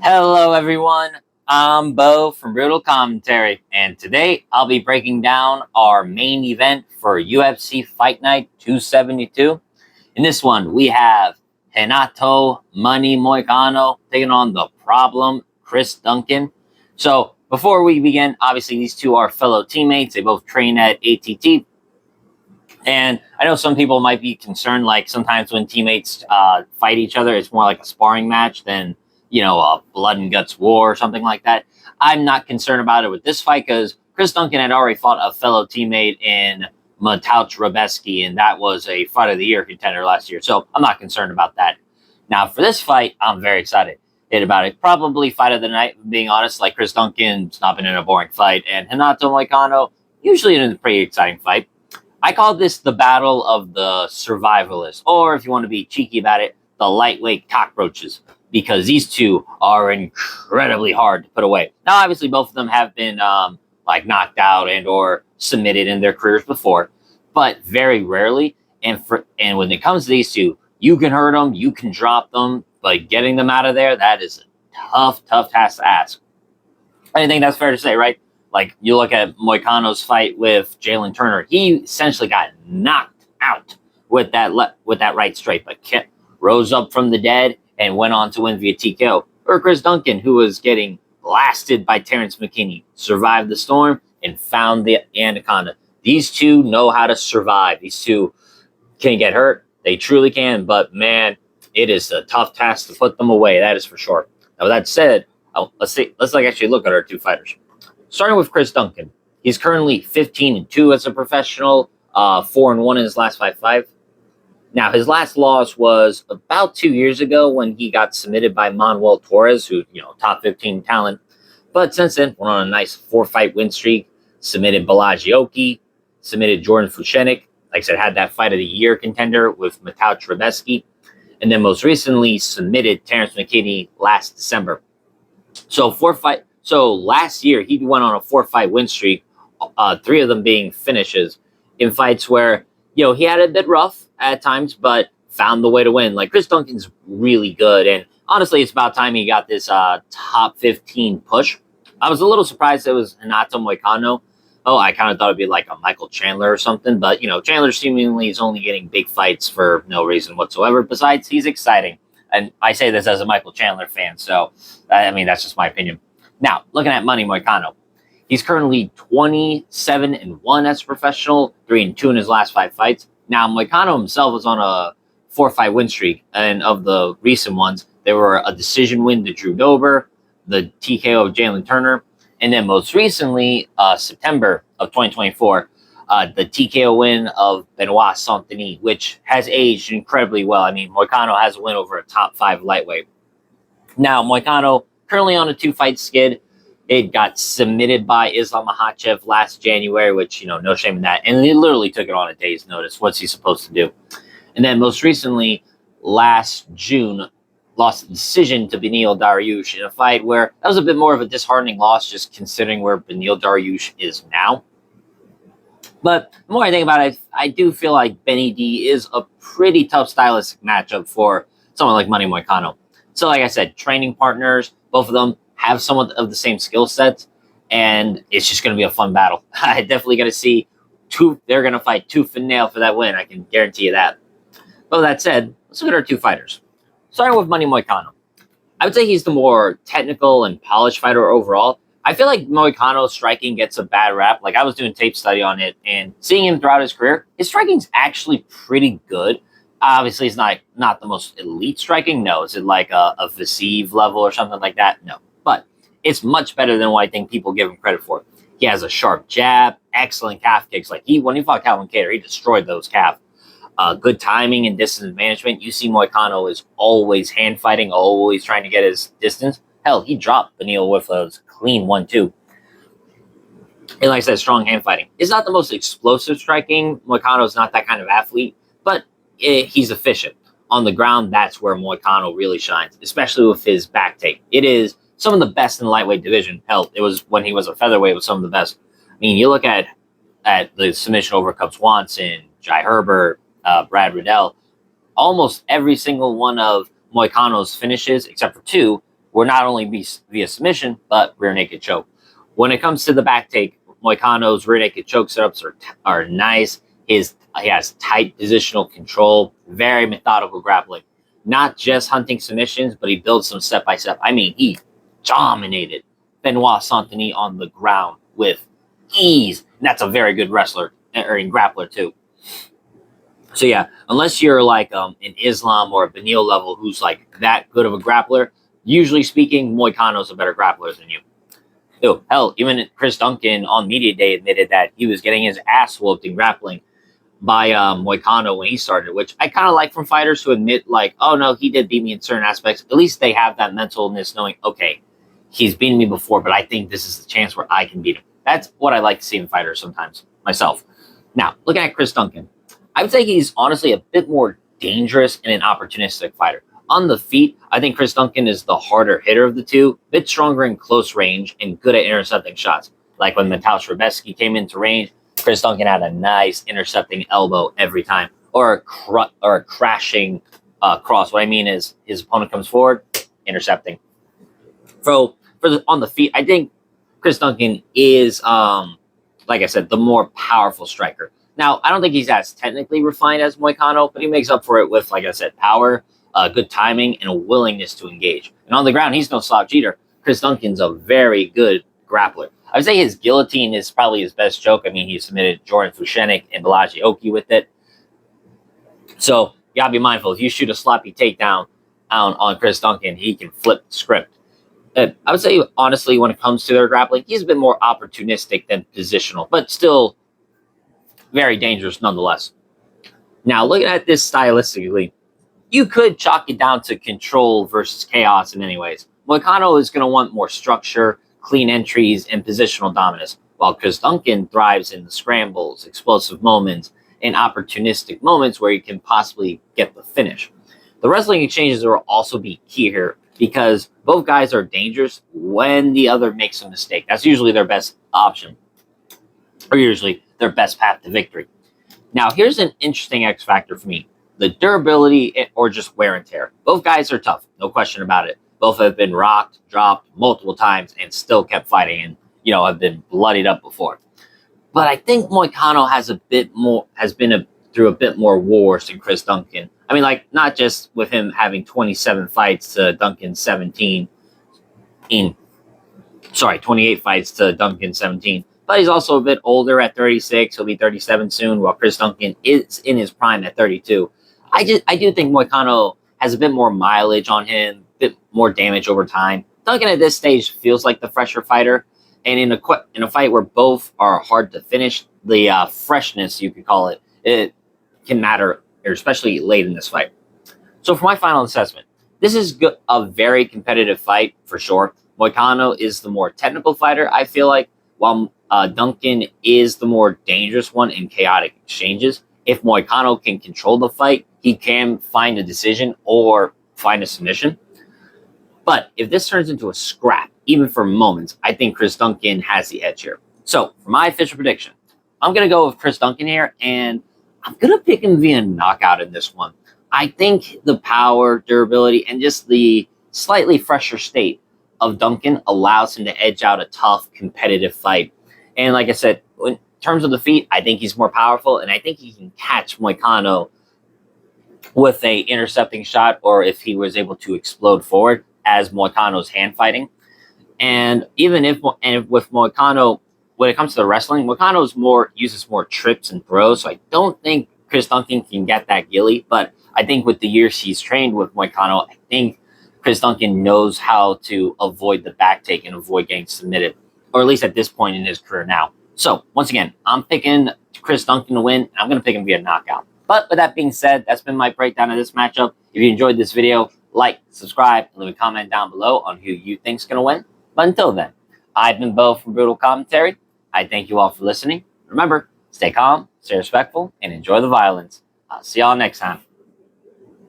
Hello, everyone. I'm Bo from Brutal Commentary, and today I'll be breaking down our main event for UFC Fight Night 272. In this one, we have Renato Money Moicano taking on the problem Chris Duncan. So, before we begin, obviously these two are fellow teammates. They both train at ATT, and I know some people might be concerned, like sometimes when teammates fight each other, it's more like a sparring match than, a blood and guts war or something like that. I'm not concerned about it with this fight because Chris Duncan had already fought a fellow teammate in Mateusz Rebecki, and that was a Fight of the Year contender last year. So I'm not concerned about that. Now, for this fight, I'm very excited about it. Probably Fight of the Night, being honest. Like Chris Duncan's not been in a boring fight, and Renato Moicano, usually in a pretty exciting fight. I call this the battle of the survivalists, or if you want to be cheeky about it, the lightweight cockroaches, because these two are incredibly hard to put away. Now, obviously, both of them have been knocked out and or submitted in their careers before, but very rarely. And when it comes to these two, you can hurt them, you can drop them, but getting them out of there, that is a tough task to ask. I think that's fair to say, right? Like, you look at Moicano's fight with Jalen Turner, he essentially got knocked out with that right straight, but rose up from the dead and went on to win via TKO. Or Chris Duncan, who was getting blasted by Terrence McKinney, survived the storm and found the anaconda. These two know how to survive. These two can get hurt. They truly can, but man, it is a tough task to put them away. That is for sure. Now, with that said, let's actually look at our two fighters. Starting with Chris Duncan, he's currently 15-2 as a professional, 4-1 in his last five. Now, his last loss was about 2 years ago when he got submitted by Manuel Torres, who, top 15 talent. But since then, went on a nice 4-fight win streak, submitted Balagioki, submitted Jordan Fucenic, like I said, had that Fight of the Year contender with Mateusz Rebecki, and then most recently submitted Terrence McKinney last December. So last year, he went on a 4-fight win streak, 3 of them being finishes in fights where, he had a bit rough at times, but found the way to win. Like, Chris Duncan's really good, and honestly, it's about time he got this top 15 push. I was a little surprised it was Renato Moicano. Oh, I kind of thought it'd be like a Michael Chandler or something, but, Chandler seemingly is only getting big fights for no reason whatsoever. Besides, he's exciting. And I say this as a Michael Chandler fan, so, that's just my opinion. Now, looking at Money Moicano, he's currently 27-1 as a professional, 3-2 in his last 5 fights. Now, Moicano himself was on a 4-fight win streak, and of the recent ones, there were a decision win to Drew Dober, the TKO of Jalen Turner, and then most recently, September of 2024, the TKO win of Benoit Saint-Denis, which has aged incredibly well. Moicano has a win over a top 5 lightweight. Now, Moicano currently on a 2-fight skid. It got submitted by Islam Makhachev last January, which, no shame in that. And he literally took it on a day's notice. What's he supposed to do? And then most recently, last June, lost the decision to Beneil Dariush in a fight where that was a bit more of a disheartening loss, just considering where Beneil Dariush is now. But the more I think about it, I do feel like Benny D is a pretty tough stylistic matchup for someone like Money Moicano. So, like I said, training partners, both of them have somewhat of the same skill sets, and it's just going to be a fun battle. I definitely going to see they're going to fight tooth and nail for that win. I can guarantee you that. But with that said, let's look at our two fighters. Starting with Money Moicano. I would say he's the more technical and polished fighter overall. I feel like Moicano's striking gets a bad rap. Like, I was doing tape study on it, and seeing him throughout his career, his striking's actually pretty good. Obviously, it's not the most elite striking. No. Is it like a Vaseev level or something like that? No. But it's much better than what I think people give him credit for. He has a sharp jab, excellent calf kicks. Like, when he fought Calvin Kattar, he destroyed those calf. Good timing and distance management. You see Moicano is always hand fighting, always trying to get his distance. Hell, he dropped Beneil with a clean 1-2. And like I said, strong hand fighting. It's not the most explosive striking. Moicano's not that kind of athlete, but he's efficient. On the ground, that's where Moicano really shines, especially with his back take. It is some of the best in the lightweight division. Hell, it was when he was a featherweight, it was some of the best. You look at the submission over Cub Swanson, Jai Herbert, Brad Riddell, almost every single one of Moicano's finishes, except for 2, will not only be via submission, but rear naked choke. When it comes to the back take, Moicano's rear naked choke setups are nice. He has tight positional control, very methodical grappling. Not just hunting submissions, but he builds them step by step. I mean, he dominated Benoit Saint-Denis on the ground with ease. And that's a very good wrestler or grappler too. So yeah, unless you're like an Islam or a Benil level who's like that good of a grappler, usually speaking, Moicano's a better grappler than you. Ew, hell, even Chris Duncan on Media Day admitted that he was getting his ass whooped in grappling by Moicano when he started, which I kind of like from fighters who admit like, oh no, he did beat me in certain aspects. At least they have that mentalness knowing, okay, he's beaten me before, but I think this is the chance where I can beat him. That's what I like to see in fighters sometimes, myself. Now, looking at Chris Duncan, I would say he's honestly a bit more dangerous and an opportunistic fighter. On the feet, I think Chris Duncan is the harder hitter of the two, a bit stronger in close range and good at intercepting shots. Like when Mateusz Rebecki came into range, Chris Duncan had a nice intercepting elbow every time, or a crashing cross. What I mean is his opponent comes forward, intercepting. On the feet, I think Chris Duncan is, like I said, the more powerful striker. Now, I don't think he's as technically refined as Moicano, but he makes up for it with, like I said, power, good timing, and a willingness to engage. And on the ground, he's no slouch either. Chris Duncan's a very good grappler. I would say his guillotine is probably his best choke. I mean, he submitted Jordan Fushenic and Balaji Oki with it. So you gotta be mindful. If you shoot a sloppy takedown on Chris Duncan, he can flip the script. I would say, honestly, when it comes to their grappling, he's a bit more opportunistic than positional, but still very dangerous nonetheless. Now, looking at this stylistically, you could chalk it down to control versus chaos in many ways. Moicano is going to want more structure, clean entries, and positional dominance, while Chris Duncan thrives in the scrambles, explosive moments, and opportunistic moments where you can possibly get the finish. The wrestling exchanges will also be key here because both guys are dangerous when the other makes a mistake. That's usually their best option, or usually their best path to victory. Now, here's an interesting X factor for me. The durability or just wear and tear. Both guys are tough, no question about it. Both have been rocked, dropped multiple times, and still kept fighting and, have been bloodied up before. But I think Moicano has been through a bit more wars than Chris Duncan. I mean, like, not just with him having 27 fights to Duncan's 17. 28 fights to Duncan's 17. But he's also a bit older at 36. He'll be 37 soon, while Chris Duncan is in his prime at 32. I do think Moicano has a bit more mileage on him, a bit more damage over time. Duncan at this stage feels like the fresher fighter, and in a fight where both are hard to finish, the freshness, you could call it, it can matter, especially late in this fight. So for my final assessment, this is a very competitive fight for sure. Moicano is the more technical fighter, I feel like, while Duncan is the more dangerous one in chaotic exchanges. If Moicano can control the fight, he can find a decision or find a submission. But if this turns into a scrap, even for moments, I think Chris Duncan has the edge here. So, for my official prediction, I'm going to go with Chris Duncan here, and I'm going to pick him via knockout in this one. I think the power, durability, and just the slightly fresher state of Duncan allows him to edge out a tough, competitive fight. And like I said, in terms of the feet, I think he's more powerful, and I think he can catch Moicano with a intercepting shot, or if he was able to explode forward as Moicano's hand fighting. And with Moicano, when it comes to the wrestling, Moicano uses more trips and throws, so I don't think Chris Duncan can get that gilly. But I think with the years he's trained with Moicano, I think Chris Duncan knows how to avoid the back take and avoid getting submitted, or at least at this point in his career now. So, once again, I'm picking Chris Duncan to win. I'm going to pick him via knockout. But with that being said, that's been my breakdown of this matchup. If you enjoyed this video, like, subscribe, and leave a comment down below on who you think's going to win. But until then, I've been Bo from Brutal Commentary. I thank you all for listening. Remember, stay calm, stay respectful, and enjoy the violence. I'll see y'all next time.